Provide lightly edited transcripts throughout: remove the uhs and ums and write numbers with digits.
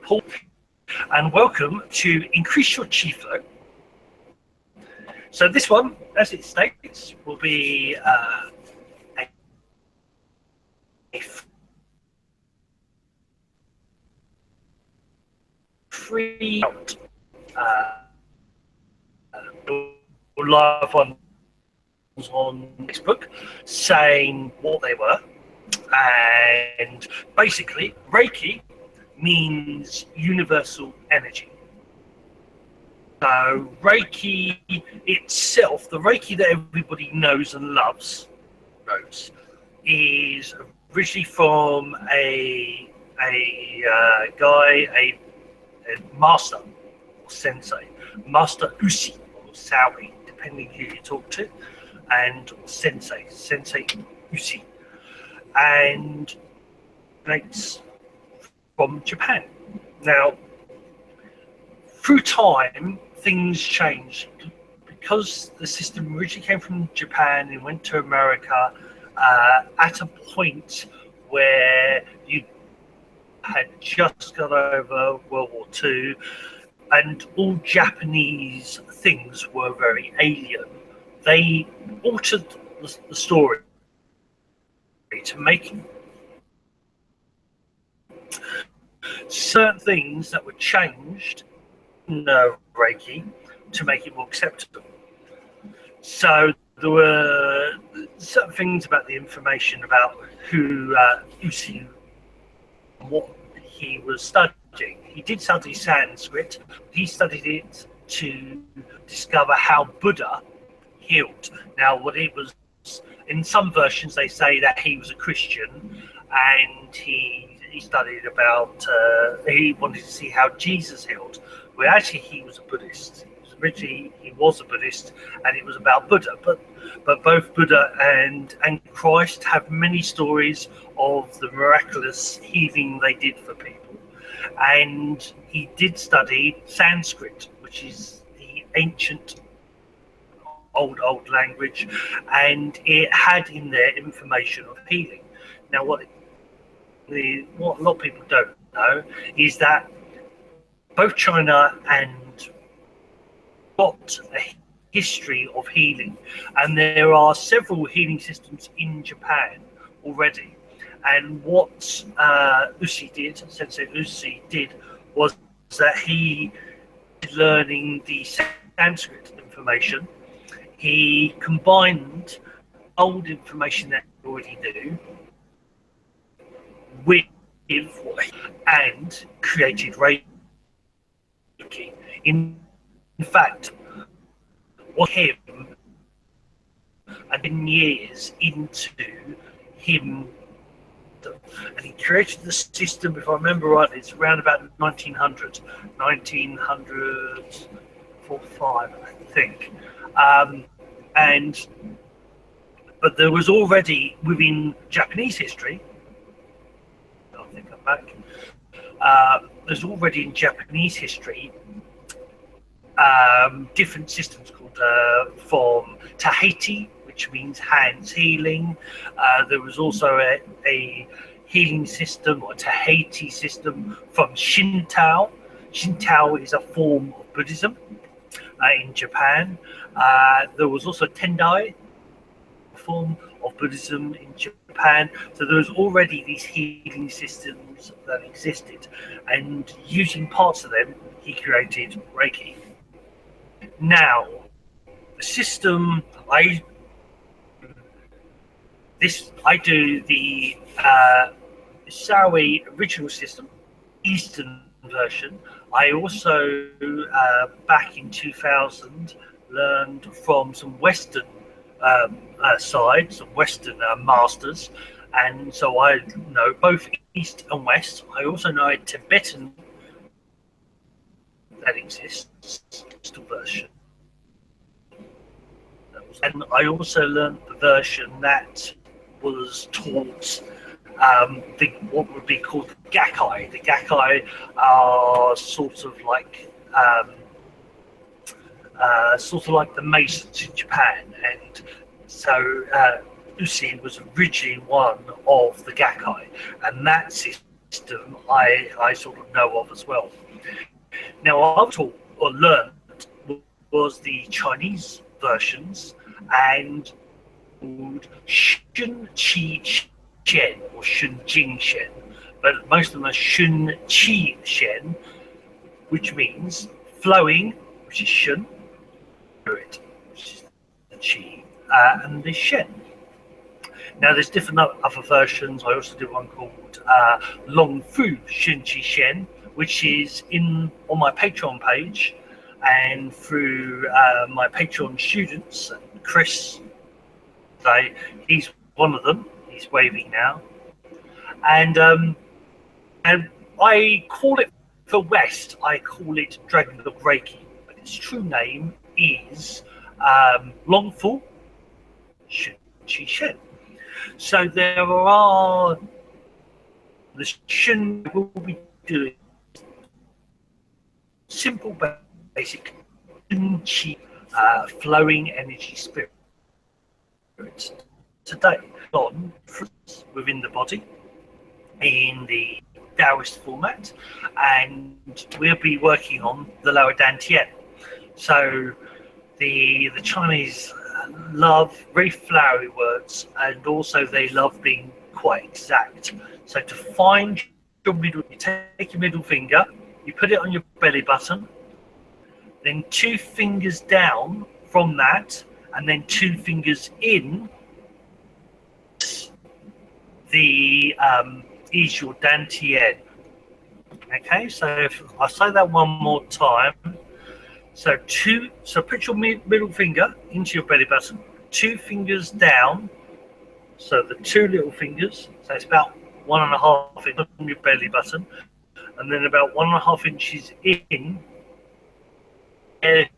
Paul, and welcome to Increase Your Chi Flow. So this one, as it states, will be a free live on Facebook saying what they were, and basically Reiki means universal energy. So Reiki itself, the Reiki that everybody knows and loves, is originally from a master or sensei, Master Usi or Sawi, depending who you talk to, and Sensei Usi, and it's from Japan. Now, through time, things changed because the system originally came from Japan and went to America at a point where you had just got over World War II, and all Japanese things were very alien. They altered the story to make certain things that were changed in Reiki to make it more acceptable. So there were certain things about the information about who Usi, what he was studying. He did study Sanskrit. He studied it to discover how Buddha healed. Now, what it was, in some versions, they say that he was a Christian, and he studied about, he wanted to see how Jesus healed. Well, actually, he was a Buddhist. Originally, he was a Buddhist, and it was about Buddha. But both Buddha and Christ have many stories of the miraculous healing they did for people. And he did study Sanskrit, which is the ancient old language, and it had in there information of healing. Now, what a lot of people don't know is that both China and got a history of healing, and there are several healing systems in Japan already. And what Sensei Usi did was that he, learning the Sanskrit information, he combined old information that he already knew with and created Reiki. In fact, what him and in years into him, and he created the system, if I remember right, it's around about 1945, I think. But there was already within Japanese history, I think I'm back, there's already in Japanese history different systems called from Tahiti, which means hands healing. There was also a healing system or Tahiti system from Shinto. Shinto is a form of Buddhism in Japan. There was also Tendai, a form of Buddhism in Japan. So there was already these healing systems that existed, and using parts of them, he created Reiki. Now, the system I do the Sawi original system, Eastern version. I also back in 2000 learned from some Western some Western masters, and so I know both East and West. I also know a Tibetan that exists, the version, and I also learned the version that was taught what would be called the Gakkai. The Gakkai are sort of like the Masons in Japan, and so Usi was originally one of the Gakkai, and that system system I sort of know of as well. Now, I've taught or learned was the Chinese versions, and called Shun Qi Shen or Shun Qi Shen, but most of them are Shun Qi Shen, which means flowing, which is Shun, spirit, which is the Qi, and the Shen. Now, there's different other versions. I also did one called Long Fu Shun Qi Shen, which is on my Patreon page, and through my Patreon students, Chris. He's one of them. He's waving now, and I call it for West. I call it Dragon Dog Reiki, but its true name is Long Fu Shun Qi Shen. So there are the Shun will be doing simple, basic Shun Qi flowing energy spirit today on within the body in the Taoist format, and we'll be working on the Lower Dan Tien. So the Chinese love very flowery words, and also they love being quite exact. So to find your middle, you take your middle finger, you put it on your belly button, then 2 fingers down from that, and then 2 fingers in. The is your Dan Tien. Okay, so if I say that one more time. So put your middle finger into your belly button, 2 fingers down. So the 2 little fingers. So it's about 1.5 inches from your belly button, and then about 1.5 inches in. The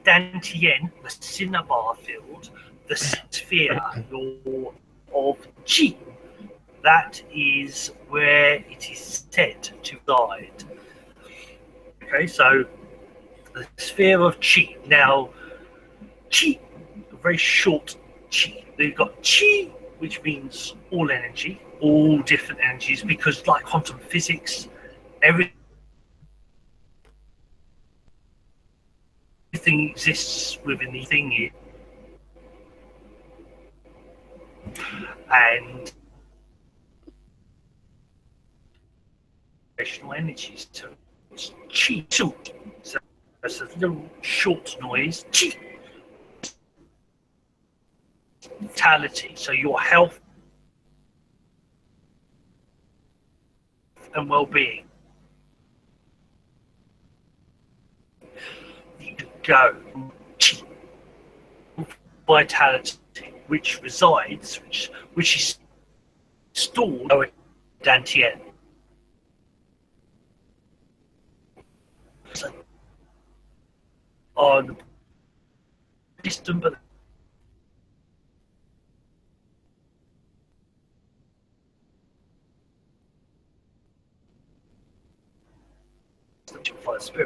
Dan Tien, the cinnabar field, the sphere of Qi. That is where it is said to reside. Okay, so the sphere of Qi. Now, Qi, a very short Qi. You've got Qi, which means all energy, all different energies, because like quantum physics, everything exists within the thing, and energies. So it's Qi too. So it's a little short noise. Qi. Vitality. So your health and well-being. You can go Qi. Vitality, which resides, which is stored in Dan Tien. So, on distant but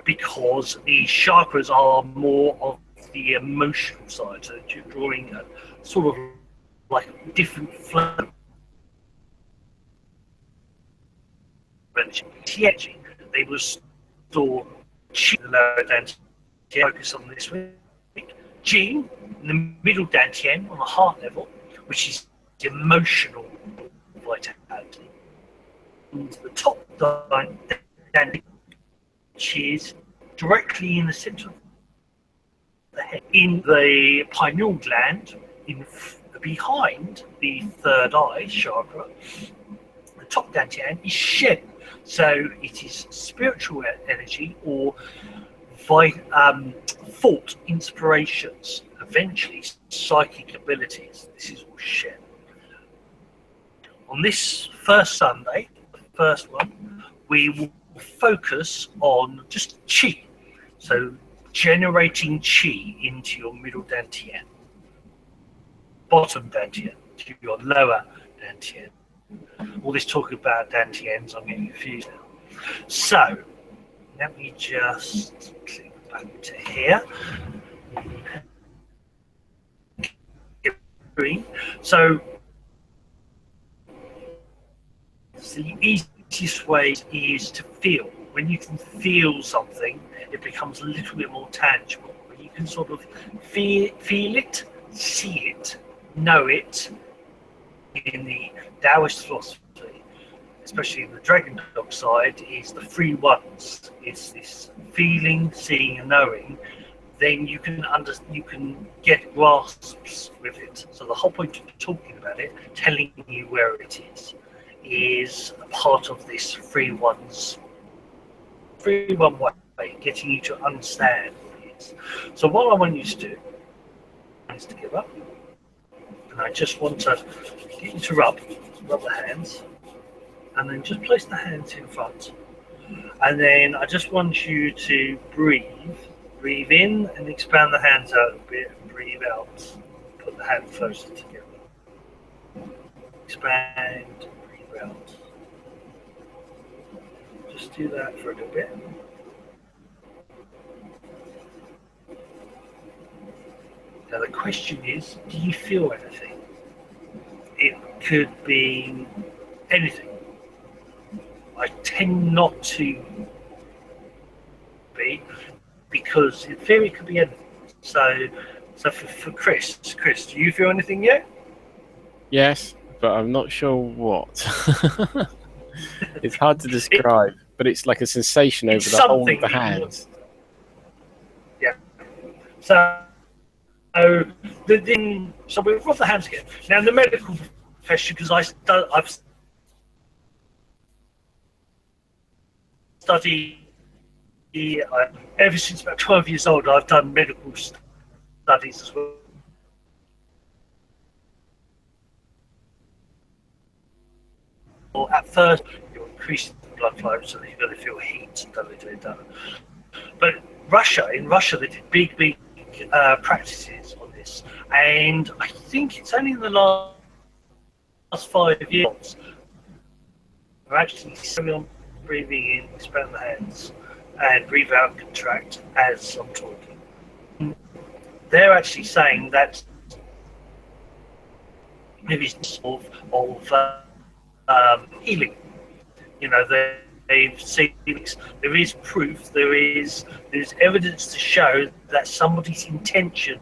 because the chakras are more of the emotional side, so you're drawing a sort of like a different flow of energy. They will store Qi, the lower Dan Tien, focus on this week. Qi, in the middle Dan Tien, on the heart level, which is emotional vitality. And the top Dan Tien, which is directly in the center of the head, in the pineal gland, behind the third eye chakra. The top Dan Tien is Shen, so it is spiritual energy or thought, inspirations, eventually psychic abilities. This is all Shen. On this first Sunday, the first one, we will focus on just Qi. So generating Qi into your middle Dan Tien, bottom Dan Tien, to your lower Dan Tien. All this talk about Dan Tiens, I'm getting confused now. So let me just click back to here. So it's the easiest easiest way is to feel. When you can feel something, it becomes a little bit more tangible. You can sort of feel it, see it, know it. In the Taoist philosophy, especially in the Dragon Dog side, is the three ones. It's this feeling, seeing, and knowing. Then you can get grasps with it. So the whole point of talking about it, telling you where it is a part of this three one way, getting you to understand what it is. So what I want you to do is to give up, and I just want to get you to rub the hands, and then just place the hands in front, and then I just want you to breathe in and expand the hands out a bit, and breathe out, put the hands closer together, expand, breathe out. Just do that for a little bit. Now the question is, do you feel anything? It could be anything. I tend not to be, because in theory it could be anything. So for Chris, do you feel anything yet? Yes, but I'm not sure what. It's hard to describe, but it's like a sensation over the whole of the hands. Yeah. So we've rub the hands again. Now in the medical profession, because I've studied ever since about 12 years old. I've done medical studies as well. At first, you're increasing the blood flow, so that you're going to feel heat. But in Russia, they did big practices on this, and I think it's only in the last 5 years we're actually carry on breathing in, expand the hands, and breathe out, contract as I'm talking. They're actually saying that maybe it's of healing. You know, they've seen there is proof, there's evidence to show that somebody's intention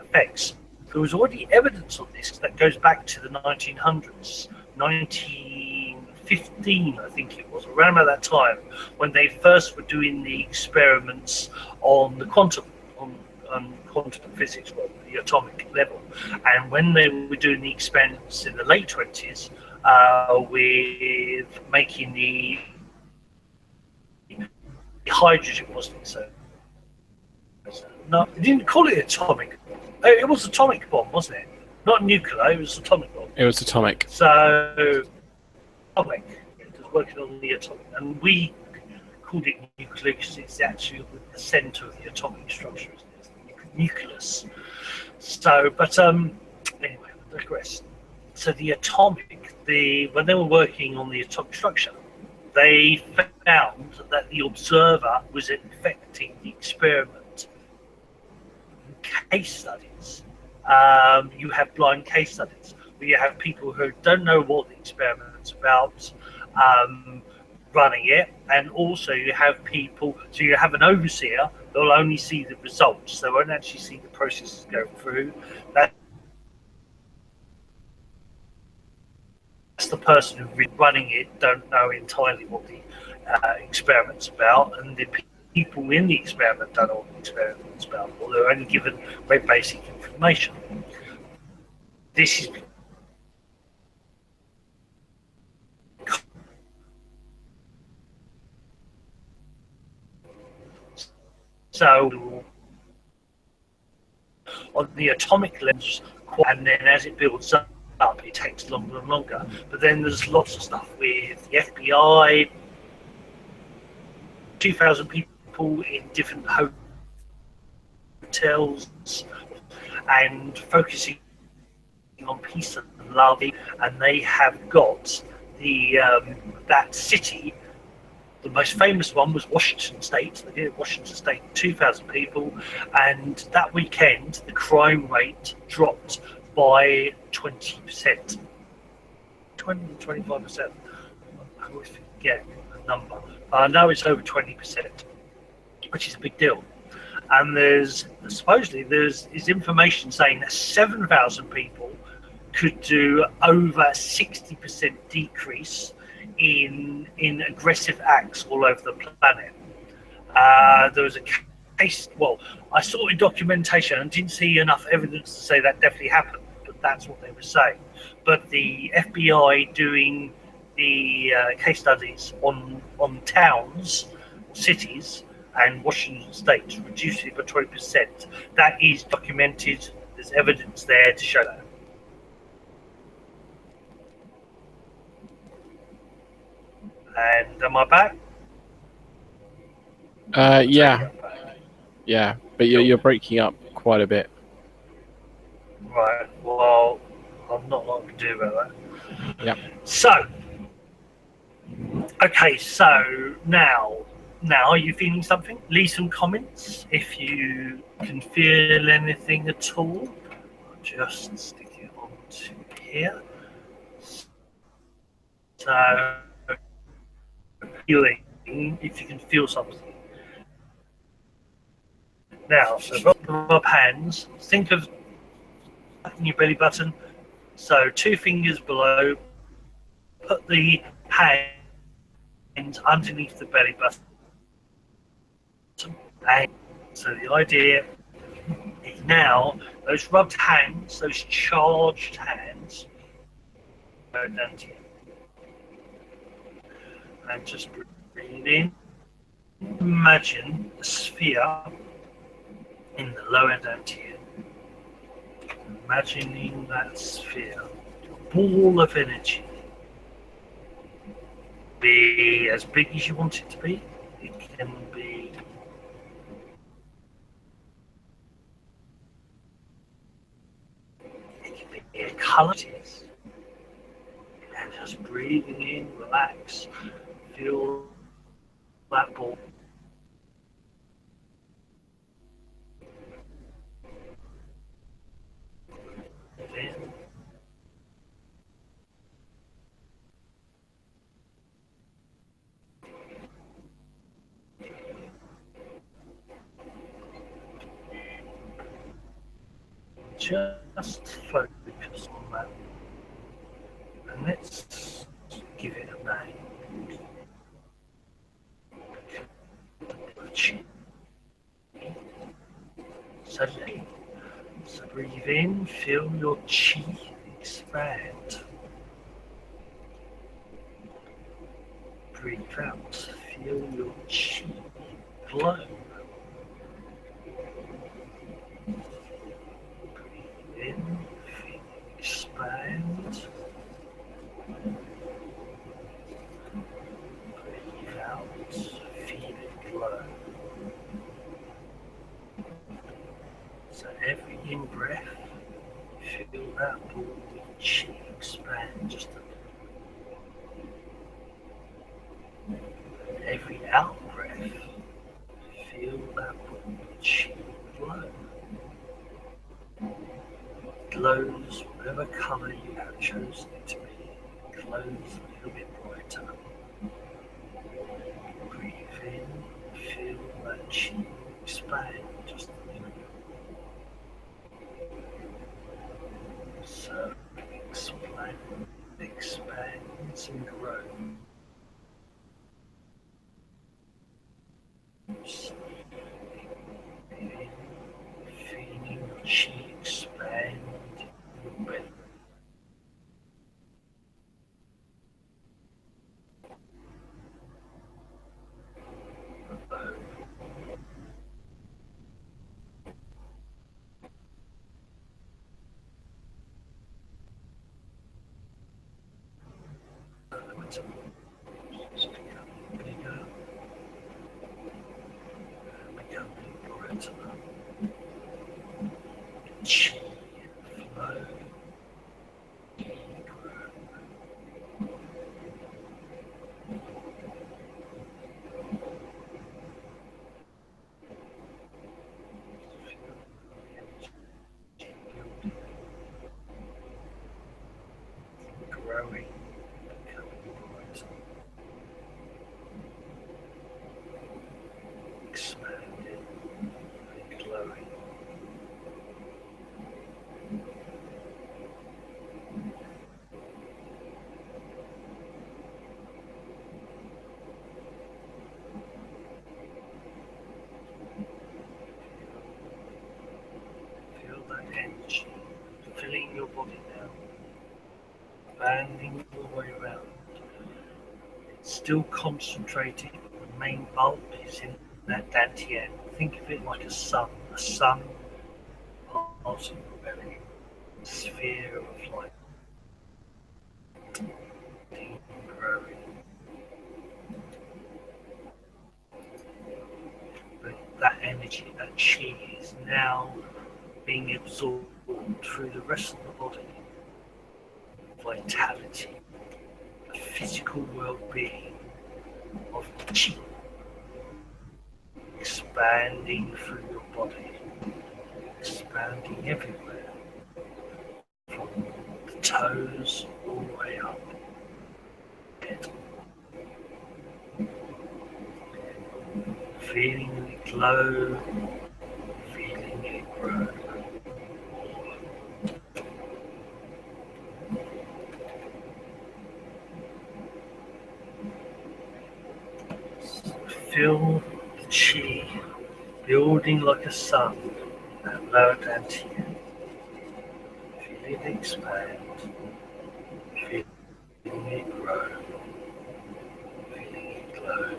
affects. There was already evidence on this that goes back to the 1900s, 1915, I think it was, around about that time, when they first were doing the experiments on the quantum physics, well, the atomic level. And when they were doing the experiments in the late 20s, with making the hydrogen, wasn't it? So no, they didn't call it atomic. It was atomic bomb, wasn't it? Not nuclear. It was atomic bomb. It was atomic. So atomic. It was working on the atomic, and we called it nuclear because it's actually the centre of the atomic structure, isn't it? The nucleus. So, but anyway, I digress. So the atomic, when they were working on the atomic structure, they found that the observer was infecting the experiment. Case studies, you have blind case studies where you have people who don't know what the experiment's about, running it, and also you have people, so you have an overseer, they'll only see the results, they won't actually see the processes going through. That's the person who's running it don't know entirely what the experiment's about, and the people in the experiment don't know what the experiment's about, or they're only given very basic information. This is so on the atomic levels, and then as it builds up, it takes longer and longer. But then there's lots of stuff with the FBI, 2,000 people in different hotels, and focusing on peace and love. And they have got the that city. The most famous one was Washington State. They did it Washington State, 2,000 people, and that weekend the crime rate dropped by 20%, 20-25%. I always forget the number. I know it's over 20%, which is a big deal. And there's supposedly is information saying that 7,000 people could do over 60% decrease in aggressive acts all over the planet. There was a case. Well, I saw in documentation and didn't see enough evidence to say that definitely happened, but that's what they were saying. But the FBI doing the case studies on towns, cities, and Washington State to reduce it by 20%. That is documented. There's evidence there to show that. And am I back? Yeah, but you're breaking up quite a bit. Right. Well, I'm not lot to do about that. Yeah. So, okay. So now, are you feeling something? Leave some comments if you can feel anything at all. I'll just stick it onto here. So, feeling if you can feel something. Now, so rub up hands. Think of your belly button. So 2 fingers below. Put the hands underneath the belly button. And so the idea is now those rubbed hands, those charged hands, go down to you. And just breathe in. Imagine a sphere in the lower Dan Tien. Imagining that sphere, a ball of energy, be as big as you want it to be. It can be a colour. And just breathing in, relax, feel that ball. In. Just focus on that. And let's give it a name. So breathe in, feel your chi expand. Breathe out, feel your chi glow. Breathe in, feel it expand. Breathe out, feel it glow. So every in-breath, feel that ball of chi expand just a little. Every out-breath, feel that ball of chi glow. Glows whatever colour you have chosen it to be. Glows a little bit brighter. Breathe in, feel that chi expand just a little bit. So expands and grows. Feeling your chi expand your belly. Chi flow. Growing, becoming brighter. expanding all the way around. It's still concentrated. The main bulb is in that Dan Tien. Think of it like a sun passing your belly, a sphere of light, growing. But that energy, that qi, is now being absorbed through the rest of the body. Vitality, the physical well-being of qi, expanding through your body, expanding everywhere, from the toes all the way up. Feeling it glow, feeling it grow. Feel the qi building like a sun at Lower Dan Tien. Feel it expand, feeling it grow, feeling it glow.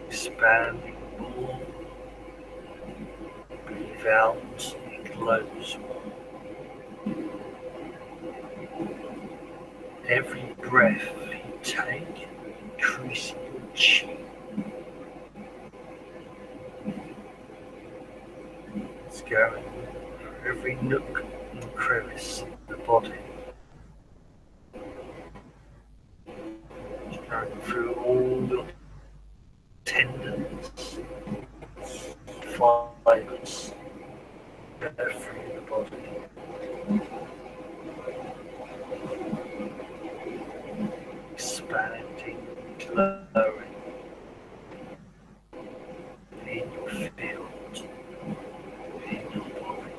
Expanding more, breathe out, it glows more. Every breath you take, increasing your qi. It's going through every nook and crevice in the body. It's going through all your tendons, fibers, through the body. Expanding, glowing in your field, in your body.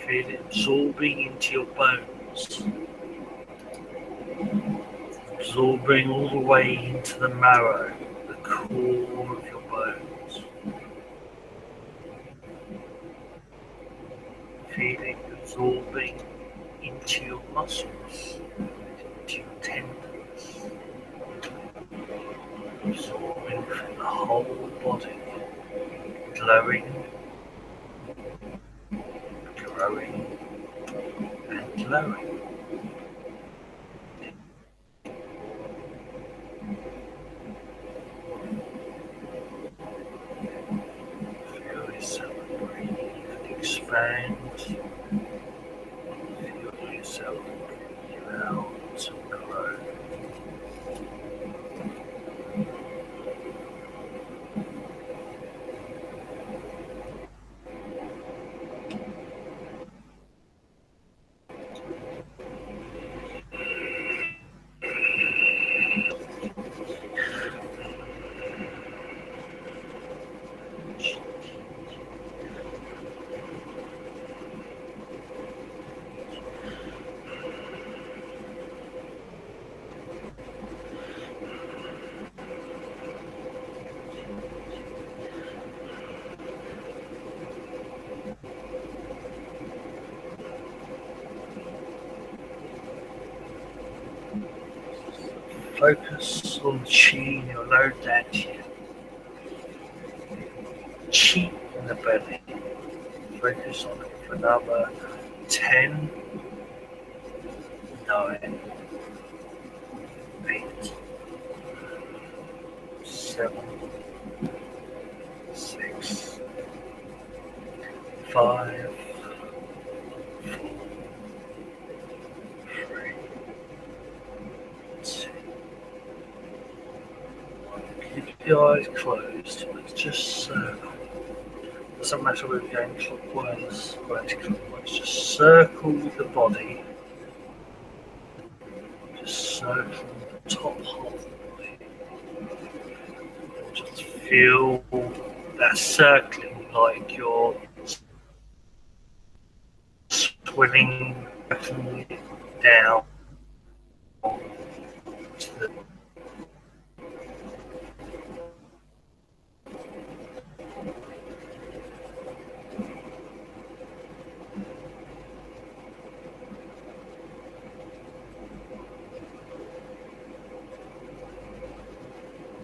Feel it absorbing into your bones, absorbing all the way into the marrow, the core of your bones. Feeling absorbing into your muscles, into your tendons, absorbing from the whole body, glowing, growing, and glowing. Feel yourself breathe and expand. Feel yourself breathe out and grow. Focus on qi in your lower dantian. Qi in the belly. Focus on it for another 10, 9, 8, 7, 6, 5, 4, 3, 2. Keep your eyes closed, but just circle. Doesn't matter whether you're going clockwise or anti-clockwise, just circle the body. Just circle the top half of the body. Just feel that circling like you're swelling down to the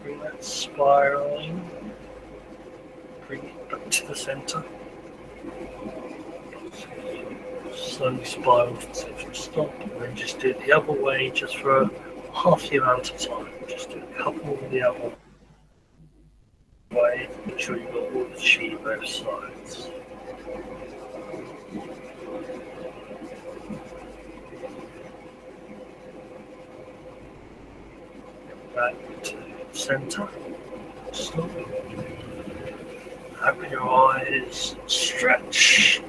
bring that spiraling. Bring it back to the centre. Slowly spiral to stop, and then just do it the other way, just for half the amount of time. Just do a couple of the other way. Make sure you've got all the chi both sides. Back to the centre. Stop. Open your eyes. Stretch.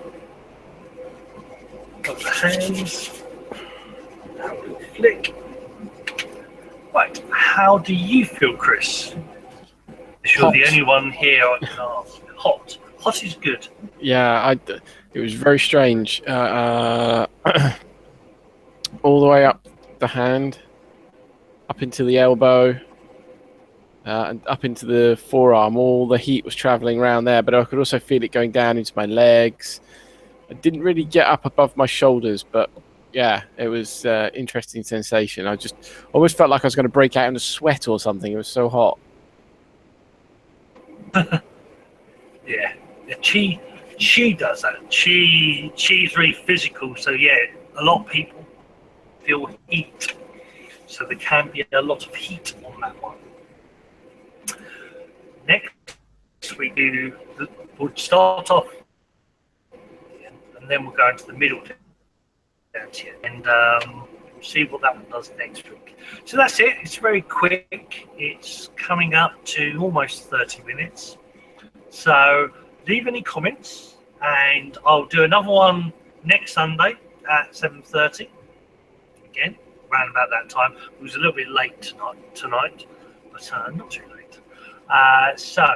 Got the hands. Now we flick. Right. How do you feel, Chris? You're the only one here I can ask. Hot. Hot is good. Yeah, it was very strange. All the way up the hand, up into the elbow, and up into the forearm. All the heat was traveling around there, but I could also feel it going down into my legs. I didn't really get up above my shoulders, but yeah, it was interesting sensation. I almost felt like I was going to break out into sweat or something. It was so hot. Yeah, Qi does that. Qi's very physical, so yeah, a lot of people feel heat. So there can be a lot of heat on that one. Next we'll start off, and then we'll go into the middle Dan Tien, and we'll see what that one does next week. So that's it. It's very quick. It's coming up to almost 30 minutes. So leave any comments, and I'll do another one next Sunday at 7:30. Again, around about that time. It was a little bit late tonight, but not too late. So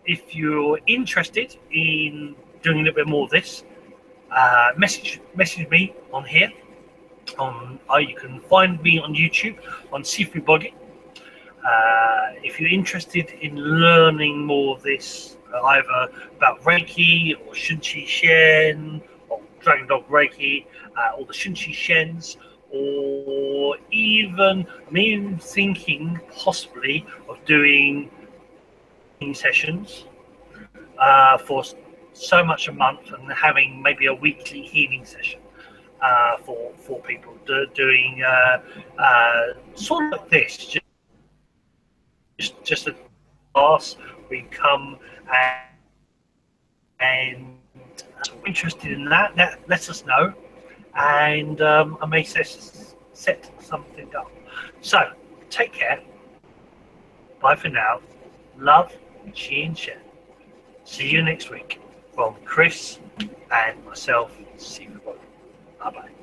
if you're interested in doing a little bit more of this, message me on here. You can find me on YouTube on Sifu Boggie. If you're interested in learning more of this, either about Reiki or Shun Qi Shen or Dragon Dog Reiki, or the Shun Qi Shens, or I'm even thinking possibly of doing sessions for so much a month, and having maybe a weekly healing session for people doing sort of like this, just a class. We come and interested in that, let us know, and I may set something up. So take care. Bye for now. Love, Qi and Shen. See you next week from Chris and myself, Sifu Boggie. Bye bye.